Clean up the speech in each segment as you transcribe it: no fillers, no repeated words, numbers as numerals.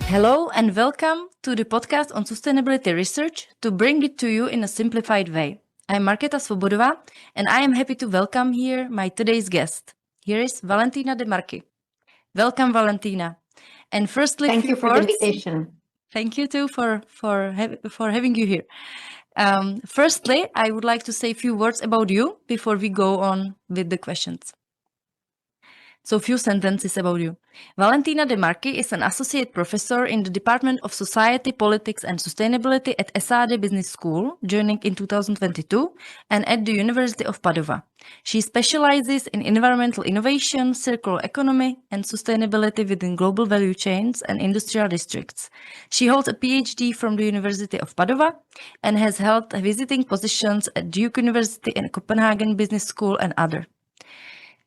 Hello and welcome to the podcast on sustainability research to bring it to you in a simplified way. I'm Markéta Svobodová and I am happy to welcome here my today's guest. Here is Valentina De Marchi. Welcome, Valentina. And firstly, thank you for the invitation. Thank you too for having you here. Firstly, I would like to say a few words about you before we go on with the questions. So a few sentences about you. Valentina De Marchi is an associate professor in the Department of Society, Politics and Sustainability at SAD Business School, joining in 2022, and at the University of Padova. She specializes in environmental innovation, circular economy, and sustainability within global value chains and industrial districts. She holds a PhD from the University of Padova and has held visiting positions at Duke University and Copenhagen Business School and other.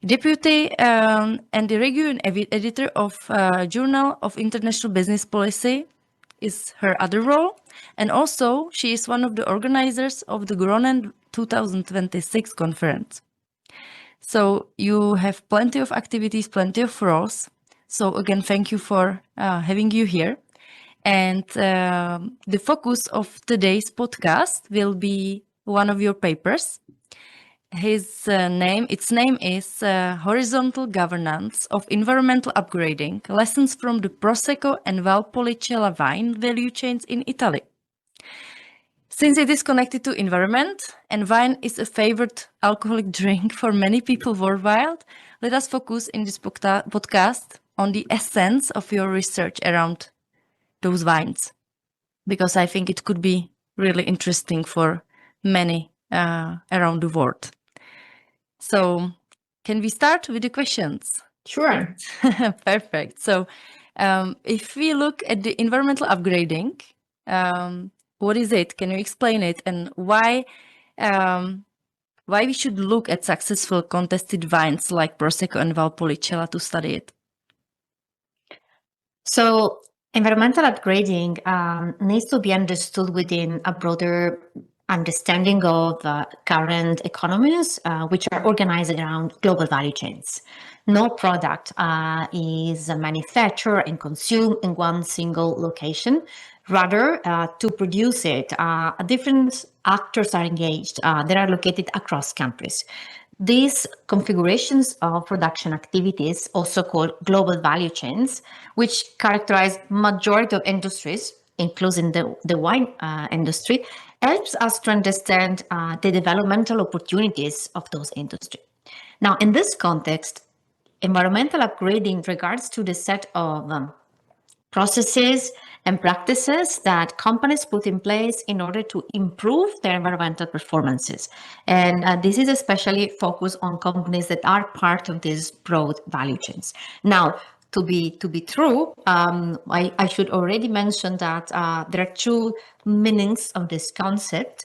Deputy and the regular editor of Journal of International Business Policy is her other role. And also, she is one of the organizers of the Groningen 2026 conference. So you have plenty of activities, plenty of roles. So again, thank you for having you here. And the focus of today's podcast will be one of your papers. Its name is Horizontal Governance of Environmental Upgrading, Lessons from the Prosecco and Valpolicella wine value chains in Italy. Since it is connected to environment and wine is a favorite alcoholic drink for many people worldwide, let us focus in this podcast on the essence of your research around those wines, because I think it could be really interesting for many around the world. So can we start with the questions? Sure. Perfect. So if we look at the environmental upgrading, what is it? Can you explain it? And why we should look at successful contested wines like Prosecco and Valpolicella to study it? So environmental upgrading needs to be understood within a broader understanding of current economies, which are organized around global value chains. No product is manufactured and consumed in one single location. Rather, to produce it, different actors are engaged that are located across countries. These configurations of production activities, also called global value chains, which characterize majority of industries, including the wine industry, helps us to understand the developmental opportunities of those industries. Now, in this context, environmental upgrading regards to the set of processes and practices that companies put in place in order to improve their environmental performances. And this is especially focused on companies that are part of these broad value chains. Now, to be true, I should already mention that there are two meanings of this concept.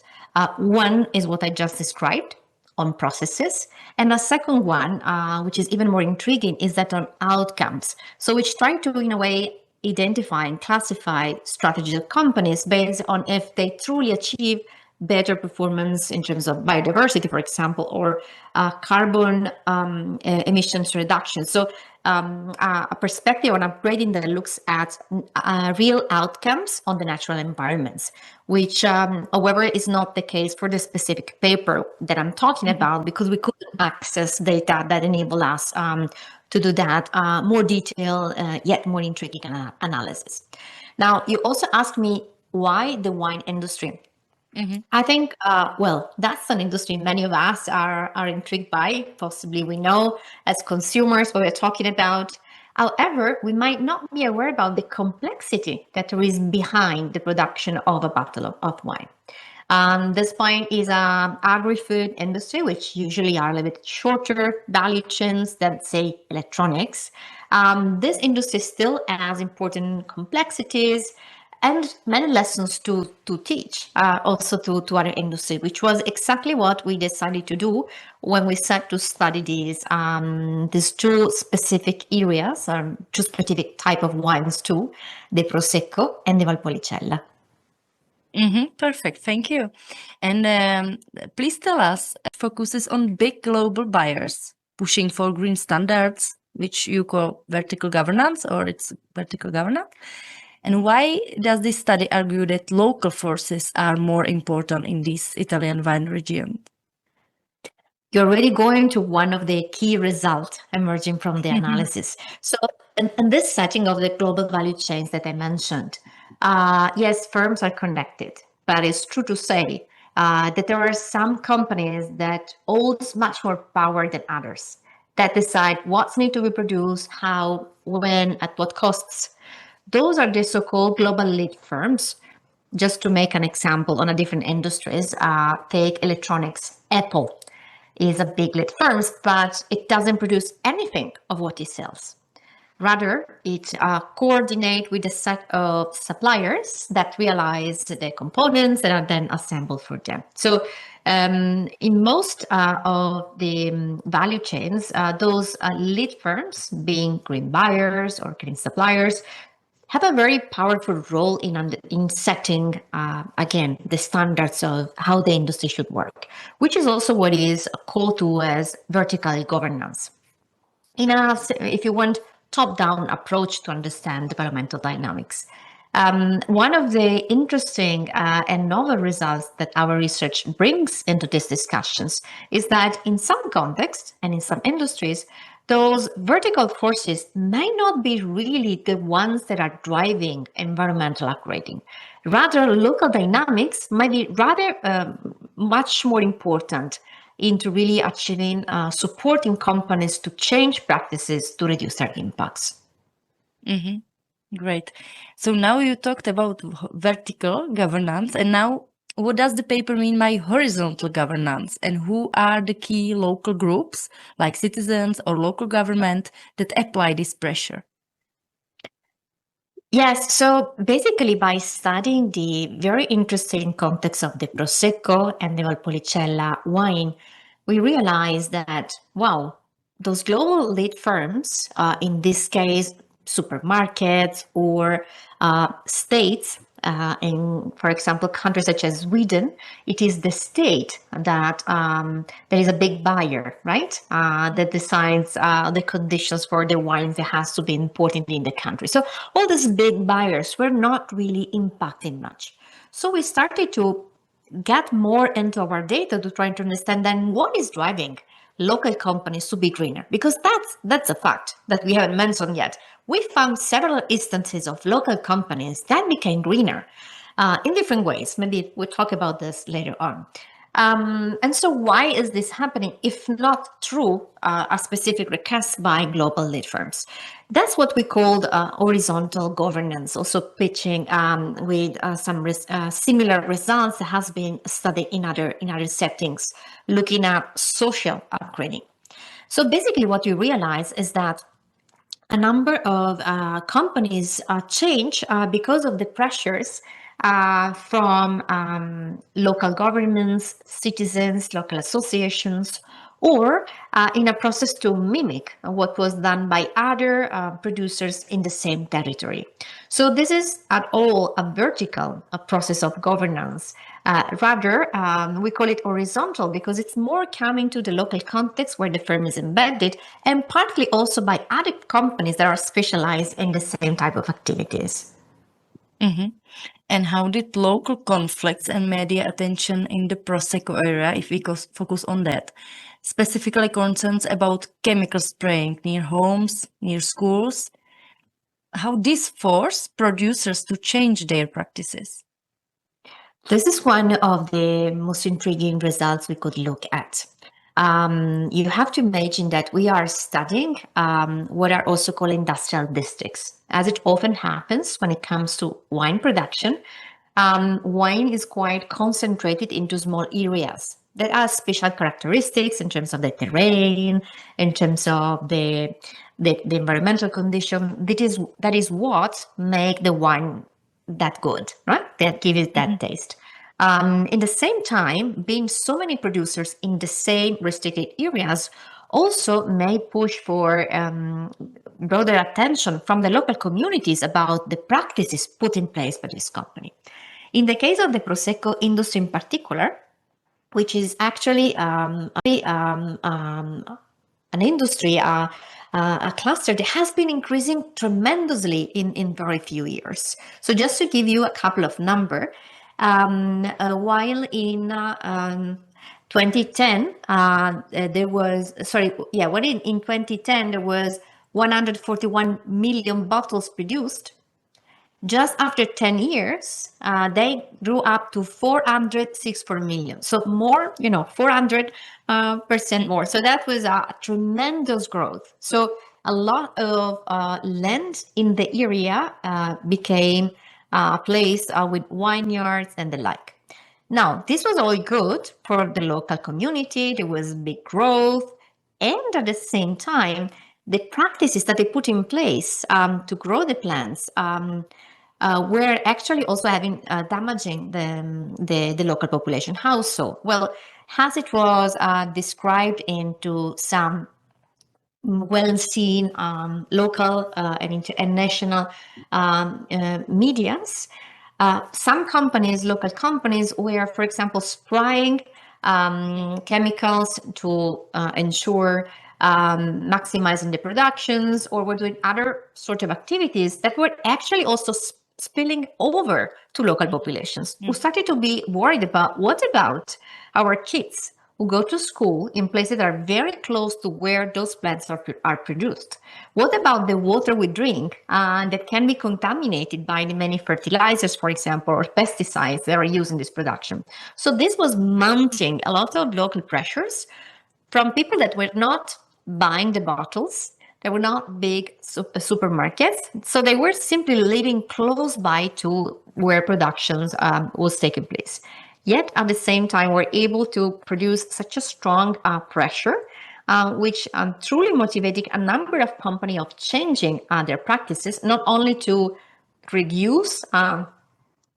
One is what I just described on processes, and the second one, which is even more intriguing, is that on outcomes. So which try to, in a way, identify and classify strategies of companies based on if they truly achieve better performance in terms of biodiversity, for example, or carbon emissions reduction. So a perspective on upgrading that looks at real outcomes on the natural environments, which, however, is not the case for the specific paper that I'm talking about, because we couldn't access data that enable us to do that more detailed, yet more intriguing analysis. Now, you also asked me why the wine industry. Mm-hmm. I think, well, that's an industry many of us are intrigued by. Possibly we know as consumers what we're talking about. However, we might not be aware about the complexity that there is behind the production of a bottle of wine. This point is agri-food industry, which usually are a little bit shorter value chains than, say, electronics. This industry still has important complexities and many lessons to teach also to other industry, which was exactly what we decided to do when we set to study these two specific areas, two specific type of wines too, the Prosecco and the Valpolicella. Perfect, thank you. And please tell us, it focuses on big global buyers pushing for green standards, which you call vertical governance, or it's vertical governance. And why does this study argue that local forces are more important in this Italian wine region? You're really going to one of the key results emerging from the analysis. So, in this setting of the global value chains that I mentioned, yes, firms are connected, but it's true to say that there are some companies that hold much more power than others, that decide what's need to be produced, how, when, at what costs. Those are the so-called global lead firms. Just to make an example on a different industries, take electronics. Apple is a big lead firm, but it doesn't produce anything of what it sells. Rather, it coordinates with a set of suppliers that realize the components that are then assembled for them. So, in most of the value chains, those lead firms, being green buyers or green suppliers, have a very powerful role in setting, again, the standards of how the industry should work, which is also what is called to as vertical governance. If you want, top-down approach to understand developmental dynamics. One of the interesting and novel results that our research brings into these discussions is that in some contexts and in some industries, those vertical forces may not be really the ones that are driving environmental upgrading. Rather, local dynamics might be rather much more important into really achieving, supporting companies to change practices to reduce their impacts. Great. So now you talked about vertical governance, and now what does the paper mean by horizontal governance, and who are the key local groups, like citizens or local government, that apply this pressure? Yes, so basically by studying the very interesting context of the Prosecco and the Valpolicella wine, we realized that, wow, those global lead firms, in this case, supermarkets or states, in, for example, countries such as Sweden, it is the state that is a big buyer, right? That decides the conditions for the wines that has to be imported in the country. So all these big buyers were not really impacting much. So we started to get more into our data to try to understand then what is driving local companies to be greener, because that's a fact that we haven't mentioned yet. We found several instances of local companies that became greener in different ways. Maybe we'll talk about this later on. And so why is this happening if not through a specific request by global lead firms? That's what we called horizontal governance, also pitching with some similar results that has been studied in other settings, looking at social upgrading. So basically what you realize is that a number of companies change because of the pressures from local governments, citizens, local associations, or in a process to mimic what was done by other producers in the same territory. So this is at all a vertical process of governance. Rather, we call it horizontal because it's more coming to the local context where the firm is embedded, and partly also by other companies that are specialized in the same type of activities. And how did local conflicts and media attention in the Prosecco area, if we focus on that, specifically concerns about chemical spraying near homes, near schools, how this forced producers to change their practices? This is one of the most intriguing results we could look at. You have to imagine that we are studying what are also called industrial districts. As it often happens when it comes to wine production, wine is quite concentrated into small areas that have special characteristics in terms of the terrain, in terms of the environmental condition. That is what make the wine that good, right? That give it that taste. In the same time, being so many producers in the same restricted areas also may push for broader attention from the local communities about the practices put in place by this company. In the case of the Prosecco industry in particular, which is actually an industry, a cluster that has been increasing tremendously in very few years. So just to give you a couple of numbers, while in 2010, there was, when in 2010 there was 141 million bottles produced. Just after 10 years, they grew up to 464 million. So more, 400% more. So that was a tremendous growth. So a lot of land in the area became a place with vineyards and the like. Now, this was all good for the local community. There was big growth. And at the same time, the practices that they put in place to grow the plants were actually also damaging the local population. How so? Well, as it was described into some well-seen local and international medias, some companies, local companies, were, for example, spraying chemicals to ensure maximizing the productions, or were doing other sort of activities that were actually also spilling over to local populations, who started to be worried about what about our kids who go to school in places that are very close to where those plants are produced. What about the water we drink that can be contaminated by the many fertilizers, for example, or pesticides that are used in this production? So this was mounting a lot of local pressures from people that were not buying the bottles. They were not big supermarkets. So they were simply living close by to where productions was taking place. Yet at the same time, we're able to produce such a strong pressure, which truly motivated a number of companies of changing their practices, not only to reduce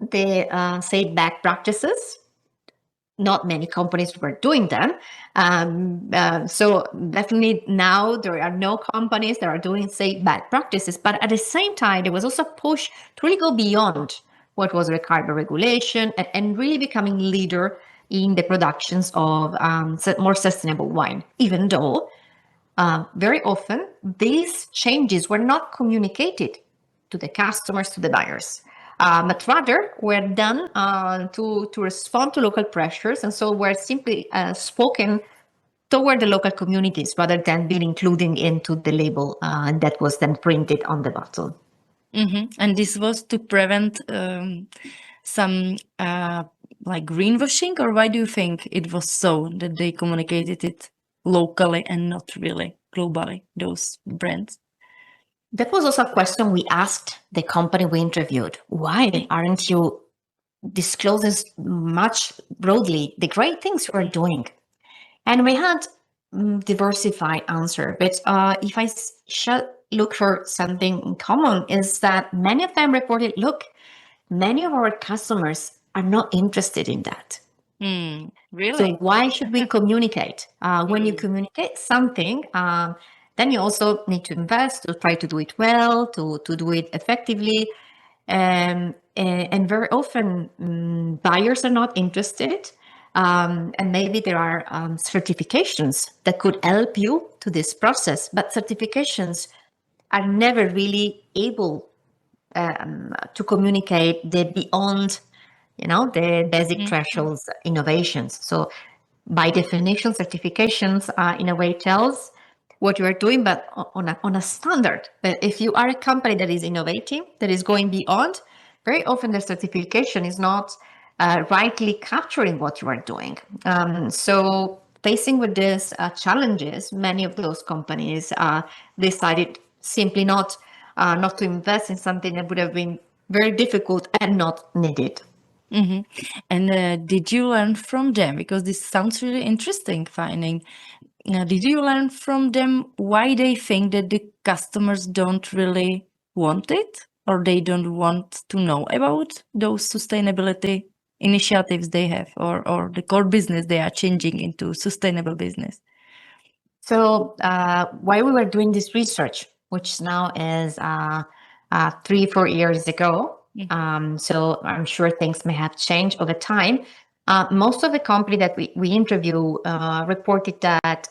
the say bad practices. Not many companies were doing them. So definitely now there are no companies that are doing, say, bad practices. But at the same time, there was also a push to really go beyond what was required by regulation and really becoming leader in the productions of more sustainable wine, even though very often these changes were not communicated to the customers, to the buyers. But rather were done to respond to local pressures, and so were simply spoken toward the local communities rather than being included into the label that was then printed on the bottle. And this was to prevent some like greenwashing, or why do you think it was so that they communicated it locally and not really globally, those brands? That was also a question we asked the company we interviewed. Why aren't you disclosing much broadly the great things you are doing? And we had diversified answer. But if I should look for something in common, is that many of them reported, look, many of our customers are not interested in that. Really? So why should we communicate? When you communicate something, then you also need to invest to try to do it well, to do it effectively. And very often buyers are not interested. And maybe there are certifications that could help you to this process, but certifications are never really able to communicate the beyond, the basic thresholds innovations. So by definition, certifications in a way tells what you are doing, but on a standard. But if you are a company that is innovating, that is going beyond, very often the certification is not rightly capturing what you are doing. So facing with these challenges, many of those companies decided simply not to invest in something that would have been very difficult and not needed. And did you learn from them? Because this sounds really interesting finding. Did you learn from them why they think that the customers don't really want it, or they don't want to know about those sustainability initiatives they have, or the core business they are changing into sustainable business? So while we were doing this research, which now is 3-4 years ago, so I'm sure things may have changed over time. Most of the company that we interview reported that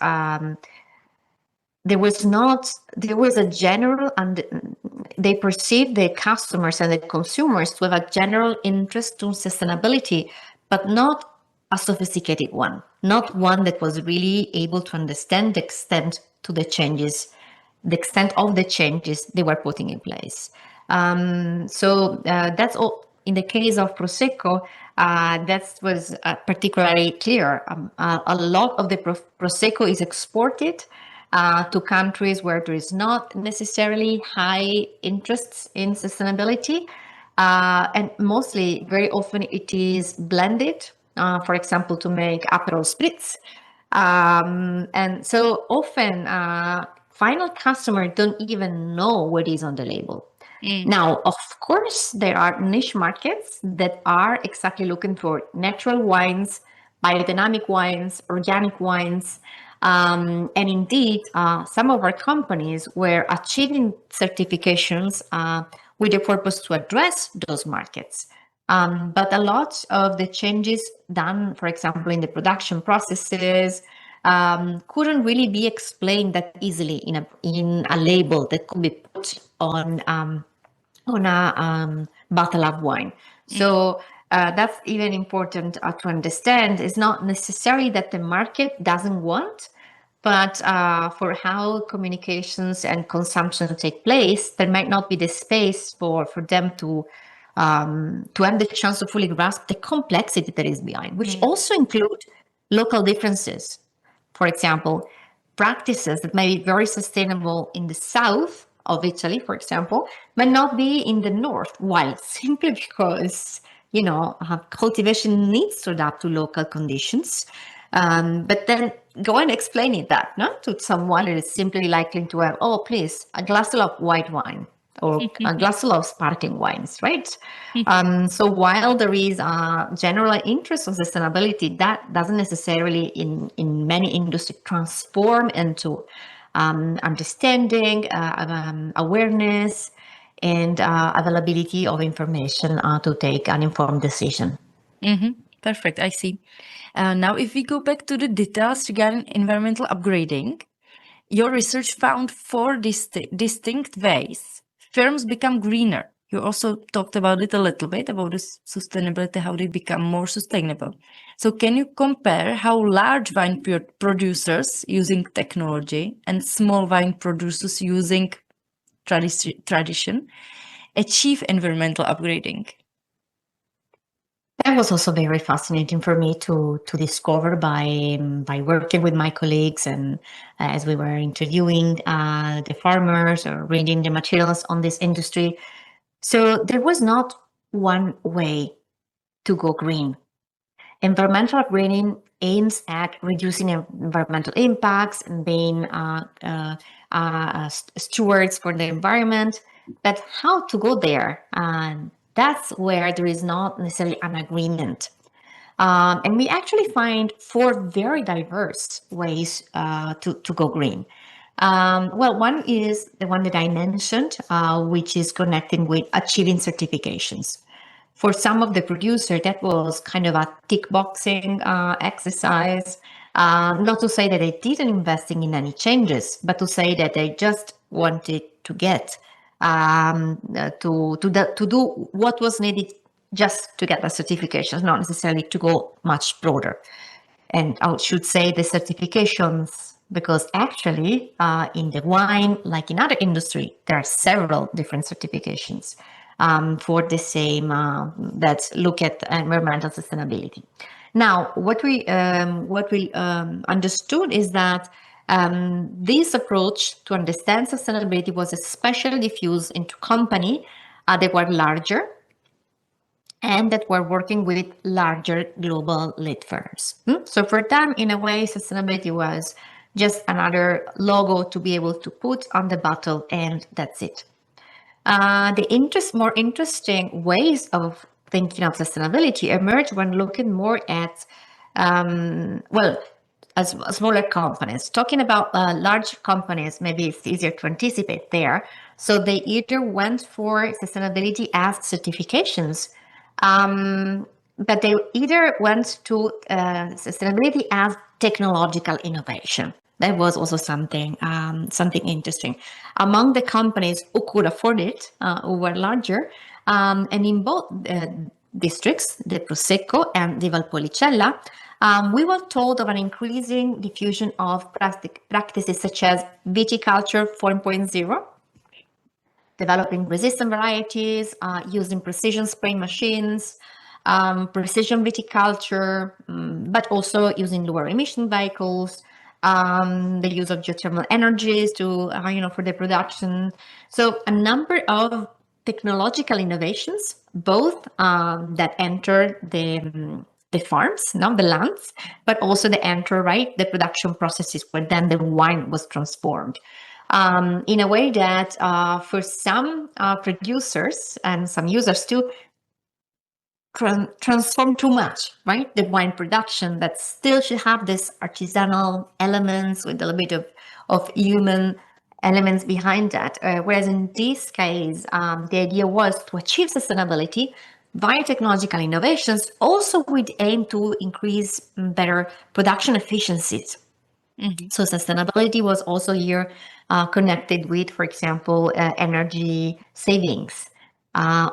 there was a general, and they perceived the customers and the consumers to have a general interest to sustainability, but not a sophisticated one, not one that was really able to understand the extent of the changes they were putting in place. So that's all. In the case of Prosecco, that was particularly clear. A lot of the Prosecco is exported to countries where there is not necessarily high interests in sustainability. And mostly, very often, it is blended, for example, to make Aperol spritz. And so often, final customers don't even know what is on the label. Now, of course, there are niche markets that are exactly looking for natural wines, biodynamic wines, organic wines. And indeed, some of our companies were achieving certifications with the purpose to address those markets. But a lot of the changes done, for example, in the production processes, couldn't really be explained that easily in a label that could be put on a bottle of wine. So that's even important to understand. It's not necessarily that the market doesn't want, but for how communications and consumption take place, there might not be the space for them to have the chance to fully grasp the complexity that is behind, which also include local differences. For example, practices that may be very sustainable in the south of Italy, for example, might not be in the north. Why? Simply because, cultivation needs to adapt to local conditions. But then go and explain it that, no, to someone who is simply likely to have, oh, please, a glass of white wine or a glass of sparkling wines, right? So while there is a general interest in sustainability, that doesn't necessarily in many industries transform into understanding, awareness, and availability of information to take an informed decision. Perfect, I see. Now, if we go back to the details regarding environmental upgrading, your research found four distinct ways firms become greener. You also talked about it a little bit, about this sustainability, how they become more sustainable. So can you compare how large wine producers using technology and small wine producers using tradition achieve environmental upgrading? That was also very fascinating for me to discover by working with my colleagues and as we were interviewing the farmers or reading the materials on this industry. So there was not one way to go green. Environmental upgrading aims at reducing environmental impacts and being stewards for the environment. But how to go there? That's where there is not necessarily an agreement. And we actually find four very diverse ways to go green. Well, one is the one that I mentioned, which is connecting with achieving certifications. For some of the producers, that was kind of a tick boxing exercise. Not to say that they didn't investing in any changes, but to say that they just wanted to get to do what was needed just to get the certifications, not necessarily to go much broader. And I should say the certifications, because actually in the wine, like in other industry, there are several different certifications for the same that look at environmental sustainability. Now, what we understood is that this approach to understand sustainability was especially diffused into companies that were larger and that were working with larger global lead firms. So for them, in a way, sustainability was just another logo to be able to put on the bottle, and that's it. The more interesting ways of thinking of sustainability emerge when looking more at, as smaller companies. Talking about large companies, maybe it's easier to anticipate there. So they either went for sustainability as certifications, but they either went to sustainability as technological innovation. That was also something interesting. Among the companies who could afford it, who were larger, and in both districts, the Prosecco and the Valpolicella, we were told of an increasing diffusion of practices such as viticulture 4.0, developing resistant varieties, using precision spraying machines, precision viticulture, but also using lower emission vehicles, the use of geothermal energies to, for the production. So a number of technological innovations, both that enter the farms, not the lands, but also the enter, right, the production processes where then the wine was transformed. In a way that for some producers and some users too, transform too much, right? The wine production that still should have this artisanal elements with a little bit of human elements behind that. Whereas in this case, the idea was to achieve sustainability via technological innovations, also with aim to increase better production efficiencies. So sustainability was also here connected with, for example, energy savings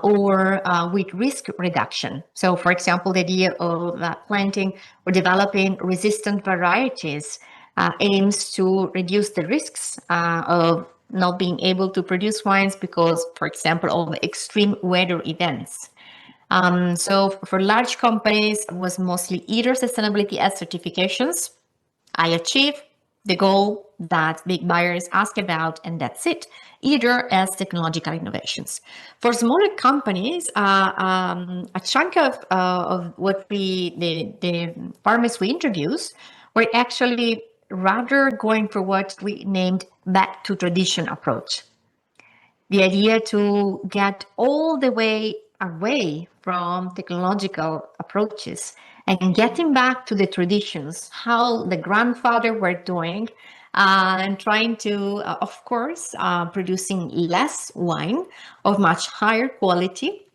or with risk reduction. So, for example, the idea of planting or developing resistant varieties aims to reduce the risks of not being able to produce wines because, for example, of extreme weather events. So for large companies, it was mostly either sustainability as certifications. I achieve the goal that big buyers ask about, and that's it, either as technological innovations. For smaller companies, a chunk of what the farmers we introduced were actually rather going for what we named back to tradition approach. The idea to get all the way away from technological approaches and getting back to the traditions, how the grandfather were doing, and trying to, of course, producing less wine of much higher quality.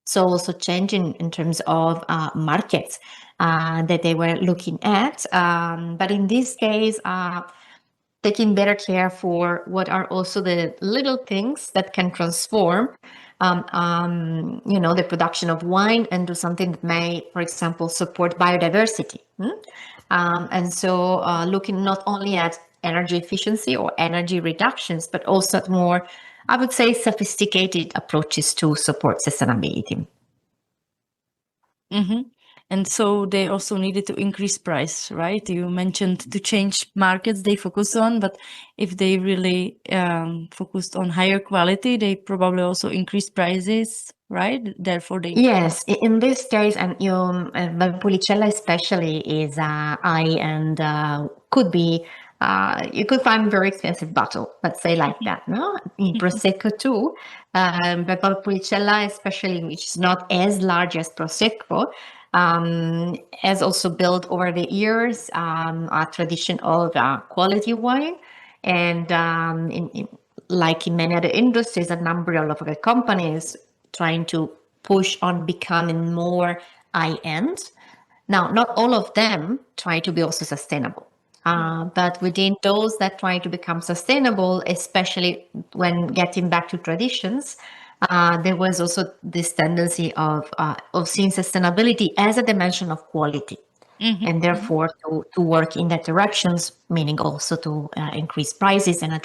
So also changing in terms of markets that they were looking at. But in this case, taking better care for what are also the little things that can transform the production of wine into something that may, for example, support biodiversity. And so looking not only at energy efficiency or energy reductions, but also at more, I would say, sophisticated approaches to support sustainability. And so they also needed to increase price, right? You mentioned to change markets they focus on, but if they really focused on higher quality, they probably also increase prices, right? Therefore, they Yes, in this case, and Valpolicella especially is high-end, could be, you could find very expensive bottle, let's say like that, no? In Prosecco too, but Valpolicella especially, which is not as large as Prosecco, has also built over the years a tradition of quality wine. And like in many other industries, a number of other companies trying to push on becoming more high-end. Now, not all of them try to be also sustainable. But within those that try to become sustainable, especially when getting back to traditions, there was also this tendency of seeing sustainability as a dimension of quality. And therefore to work in that directions, meaning also to increase prices and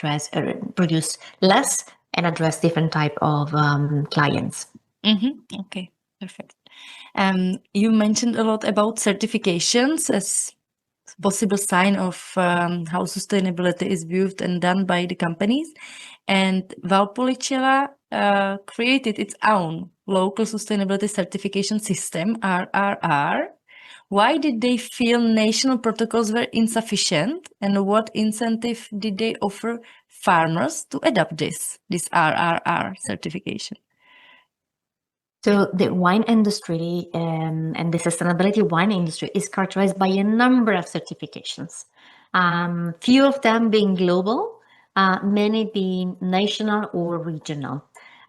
produce less and address different type of clients. Okay, perfect. You mentioned a lot about certifications as possible sign of how sustainability is viewed and done by the companies. And Valpolicella created its own local sustainability certification system, RRR. Why did they feel national protocols were insufficient, and what incentive did they offer farmers to adopt this RRR certification? So the wine industry and the sustainability wine industry is characterized by a number of certifications. Few of them being global, many being national or regional.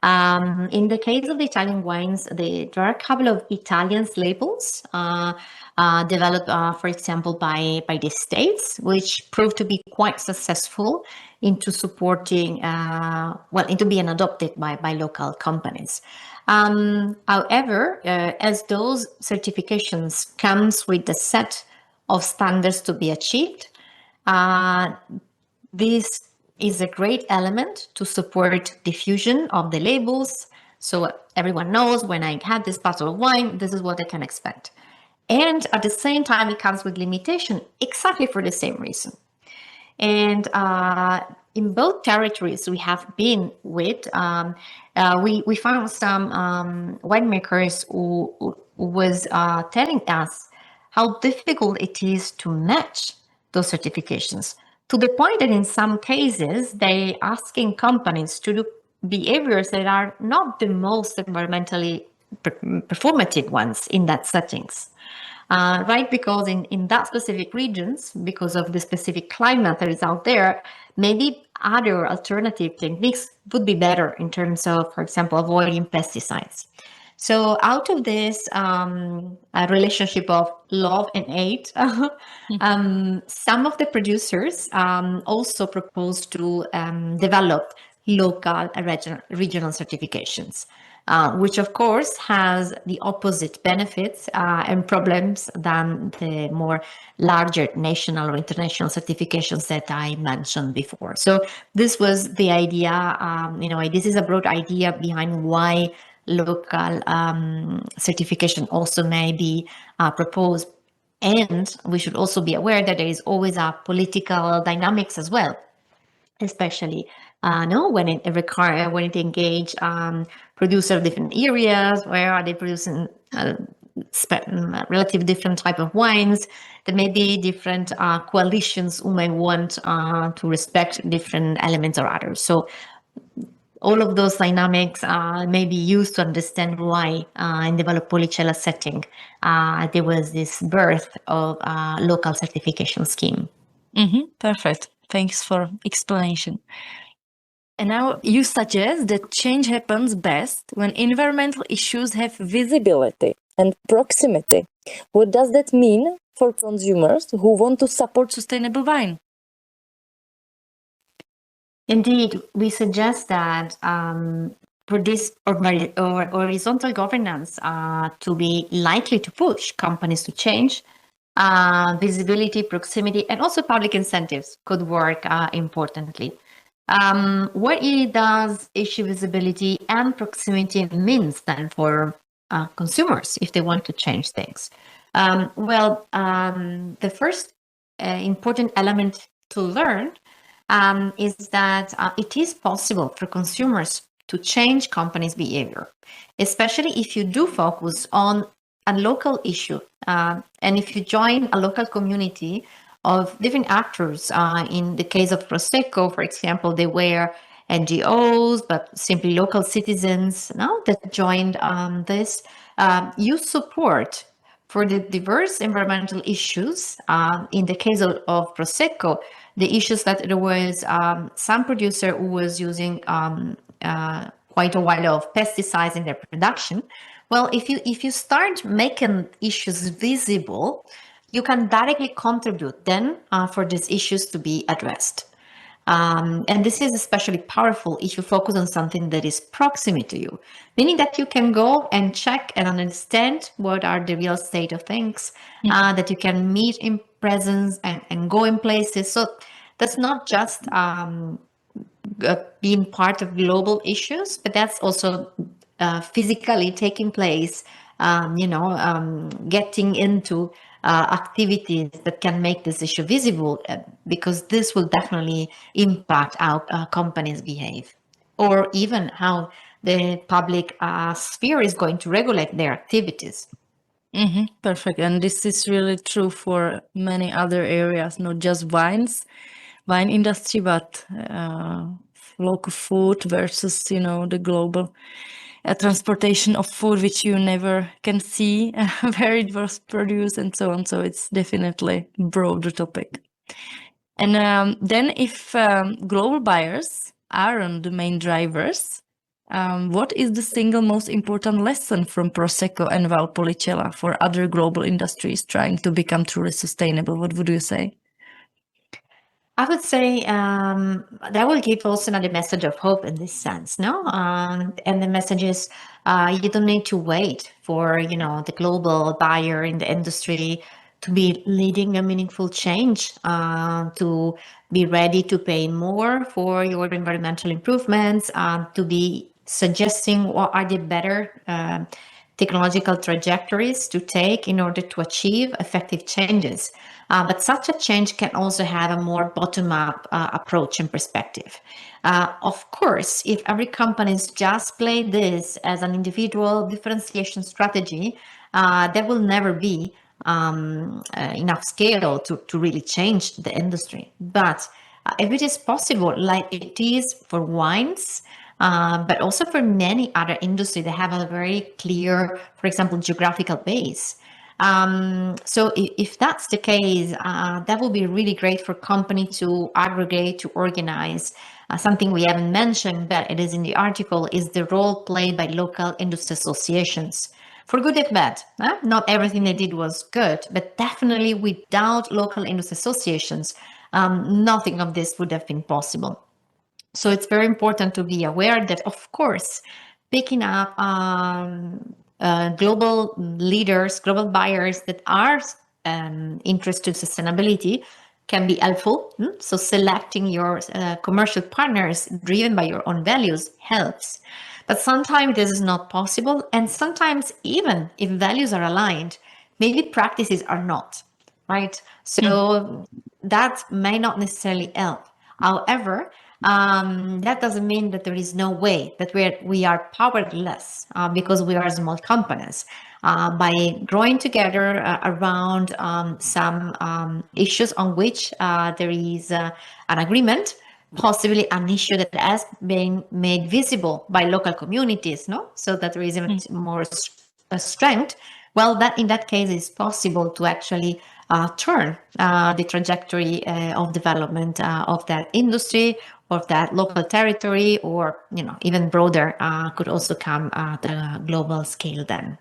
In the case of the Italian wines, there are a couple of Italian labels developed, for example, by the states, which proved to be quite successful into supporting, into being adopted by local companies. However, as those certifications comes with a set of standards to be achieved, this is a great element to support diffusion of the labels. So everyone knows when I have this bottle of wine, this is what I can expect. And at the same time, it comes with limitation exactly for the same reason. And in both territories we have been with, we found some winemakers who was telling us how difficult it is to match those certifications, to the point that in some cases they asking companies to do behaviors that are not the most environmentally performative ones in that settings. Right? Because in that specific regions, because of the specific climate that is out there, maybe other alternative techniques would be better in terms of, for example, avoiding pesticides. So out of this relationship of love and hate, some of the producers also proposed to develop local and regional certifications. Which of course has the opposite benefits and problems than the more larger national or international certifications that I mentioned before. So this was the idea, this is a broad idea behind why local certification also may be proposed. And we should also be aware that there is always a political dynamics as well, especially when it engage producer of different areas. Where are they producing relative different type of wines? There may be different coalitions who may want to respect different elements or others. So all of those dynamics may be used to understand why in the Valpolicella setting there was this birth of a local certification scheme. Perfect. Thanks for explanation. And now you suggest that change happens best when environmental issues have visibility and proximity. What does that mean for consumers who want to support sustainable wine? Indeed, we suggest that for this horizontal governance to be likely to push companies to change, visibility, proximity, and also public incentives could work importantly. What does issue visibility and proximity means then for consumers if they want to change things? The first important element to learn is that it is possible for consumers to change companies' behavior, especially if you do focus on a local issue and if you join a local community of different actors. In the case of Prosecco, for example, they were NGOs, but simply local citizens that joined this. You support for the diverse environmental issues. In the case of Prosecco, the issues that there was some producer who was using quite a while of pesticides in their production. Well, if you start making issues visible, you can directly contribute then for these issues to be addressed. And this is especially powerful if you focus on something that is proximate to you, meaning that you can go and check and understand what are the real state of things, that you can meet in presence and go in places. So that's not just being part of global issues, but that's also physically taking place, getting into activities that can make this issue visible, because this will definitely impact how companies behave, or even how the public sphere is going to regulate their activities. Perfect. And this is really true for many other areas, not just wine industry, but local food versus, the global transportation of food, which you never can see where it was produced and so on. So it's definitely a broader topic. And then if global buyers aren't the main drivers, What is the single most important lesson from Prosecco and Valpolicella for other global industries trying to become truly sustainable? What would you say? I would say that will give also another message of hope in this sense, no? And the message is you don't need to wait for the global buyer in the industry to be leading a meaningful change, to be ready to pay more for your environmental improvements, to be suggesting what are the better technological trajectories to take in order to achieve effective changes. But such a change can also have a more bottom-up approach and perspective. Of course, if every company just play this as an individual differentiation strategy, there will never be enough scale to really change the industry. But if it is possible, like it is for wines, but also for many other industries that have a very clear, for example, geographical base. So if that's the case, that would be really great for company to aggregate, to organize. Something we haven't mentioned, but it is in the article, is the role played by local industry associations. For good and bad, not everything they did was good, but definitely without local industry associations, nothing of this would have been possible. So it's very important to be aware that, of course, picking up global leaders, global buyers that are interested in sustainability can be helpful. So selecting your commercial partners driven by your own values helps. But sometimes this is not possible. And sometimes even if values are aligned, maybe practices are not, right? So that may not necessarily help. However, that doesn't mean that there is no way that we are powerless because we are small companies. By growing together around some issues on which there is an agreement, possibly an issue that has been made visible by local communities, no, so that there is more strength. Well, that in that case is possible to actually turn the trajectory of development of that industry, of that local territory, or even broader, could also come at a global scale then.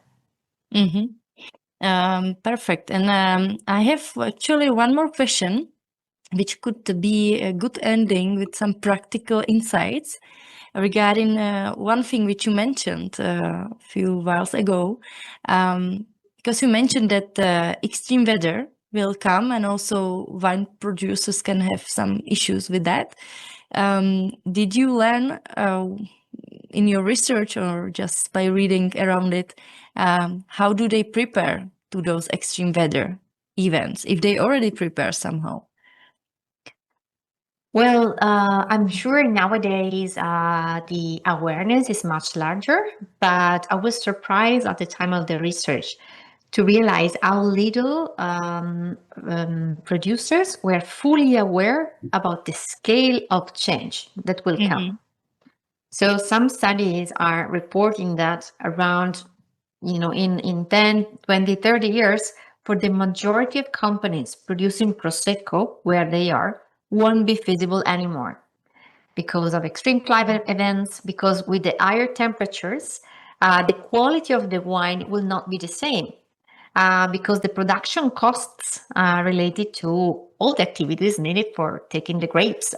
Perfect. And I have actually one more question, which could be a good ending with some practical insights regarding one thing which you mentioned a few whiles ago, because you mentioned that extreme weather will come and also wine producers can have some issues with that. Did you learn in your research or just by reading around it, how do they prepare to those extreme weather events, if they already prepare somehow? Well, I'm sure nowadays the awareness is much larger, but I was surprised at the time of the research to realize how little producers were fully aware about the scale of change that will come. So some studies are reporting that around, in 10, 20, 30 years, for the majority of companies producing Prosecco where they are, won't be feasible anymore because of extreme climate events, because with the higher temperatures, the quality of the wine will not be the same. Because the production costs related to all the activities needed for taking the grapes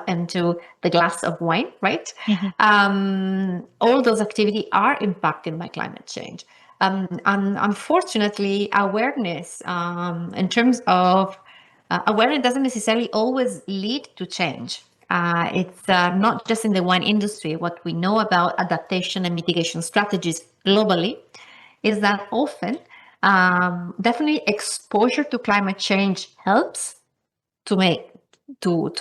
into the glass of wine, right? All those activities are impacted by climate change. And unfortunately, awareness in terms of awareness doesn't necessarily always lead to change. It's not just in the wine industry. What we know about adaptation and mitigation strategies globally is that often definitely exposure to climate change helps to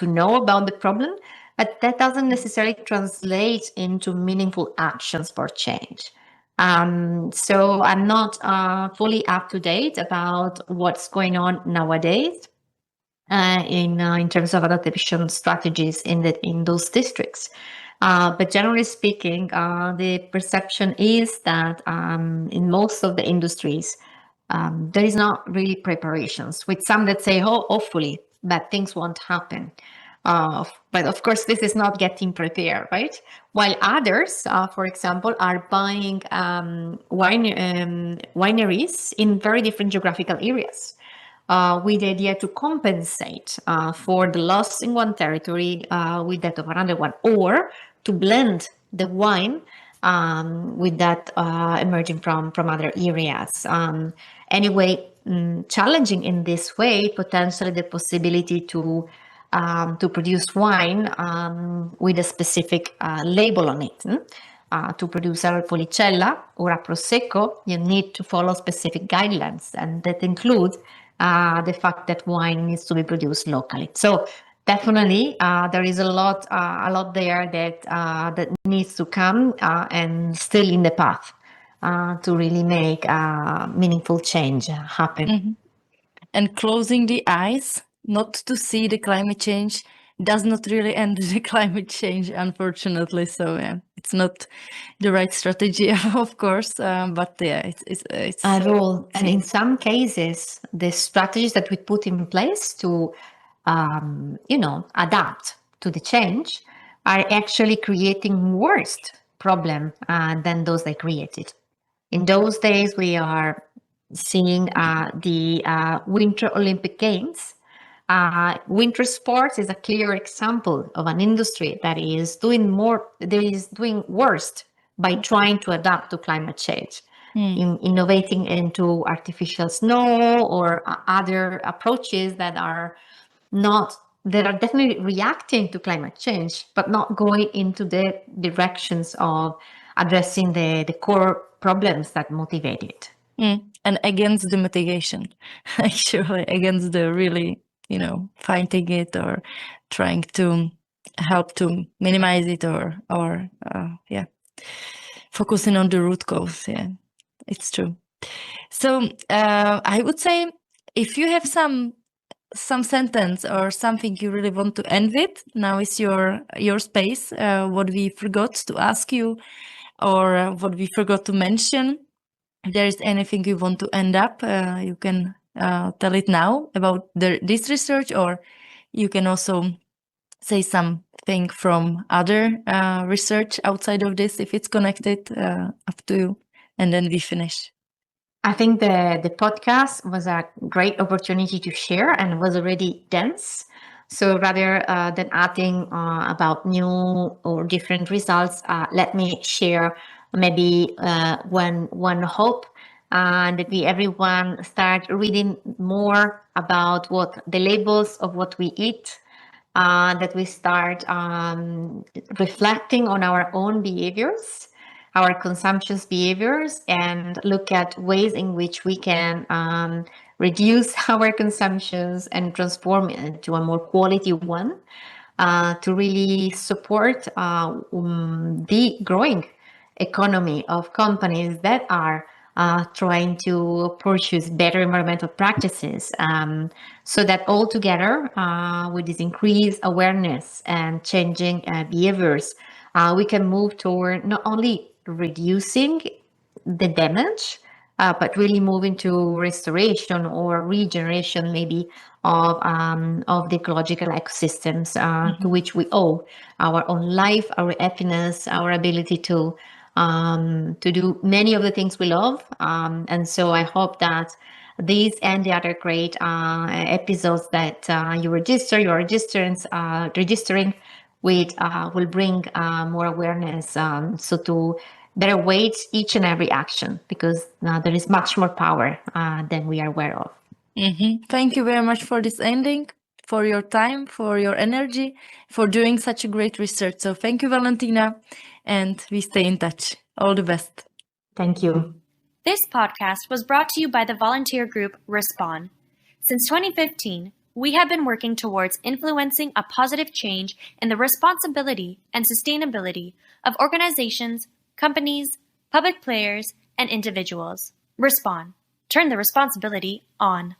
know about the problem, but that doesn't necessarily translate into meaningful actions for change. So I'm not fully up to date about what's going on nowadays in terms of adaptation strategies in those districts. But generally speaking, the perception is that in most of the industries, there is not really preparations, with some that say, oh, hopefully, bad things won't happen. But of course, this is not getting prepared, right? While others, for example, are buying wineries in very different geographical areas. With the idea to compensate for the loss in one territory with that of another one, or to blend the wine with that emerging from other areas. Anyway, challenging in this way potentially the possibility to produce wine with a specific label on it. To produce a Valpolicella or a Prosecco, you need to follow specific guidelines, and that includes the fact that wine needs to be produced locally. So definitely, there is a lot there that needs to come and still in the path to really make meaningful change happen. Mm-hmm. And closing the eyes not to see the climate change does not really end the climate change, unfortunately. So yeah, it's not the right strategy, of course. But yeah, it's a role. And in some cases, the strategies that we put in place to, adapt to the change are actually creating worse problem than those they created. In those days, we are seeing the Winter Olympic Games. Winter sports is a clear example of an industry that is doing worse by trying to adapt to climate change, innovating into artificial snow or other approaches that are definitely reacting to climate change, but not going into the directions of addressing the core problems that motivate it. And against the mitigation, actually, against the really, fighting it or trying to help to minimize it or focusing on the root cause. Yeah, it's true. So I would say if you have some sentence or something you really want to end with, now is your space. What we forgot to ask you or what we forgot to mention. If there is anything you want to end up, you can tell it now about this research, or you can also say something from other research outside of this if it's connected, up to you, and then we finish. I think the podcast was a great opportunity to share and was already dense. So rather than adding about new or different results, let me share maybe one hope that everyone start reading more about what the labels of what we eat, that we start reflecting on our own behaviors, our consumption behaviors, and look at ways in which we can reduce our consumptions and transform it into a more quality one, to really support the growing economy of companies that are trying to pursue better environmental practices, so that all together, with this increased awareness and changing behaviors, we can move toward not only reducing the damage, but really moving to restoration or regeneration, maybe of the ecological ecosystems to which we owe our own life, our happiness, our ability to do many of the things we love. And so I hope that these and the other great episodes that you're registering with will bring more awareness, so to better weight each and every action, because there is much more power than we are aware of. Thank you very much for this ending, for your time, for your energy, for doing such a great research. So thank you, Valentina, and we stay in touch. All the best. Thank you. This podcast was brought to you by the volunteer group Respond. Since 2015, we have been working towards influencing a positive change in the responsibility and sustainability of organizations, companies, public players, and individuals. Respond. Turn the responsibility on.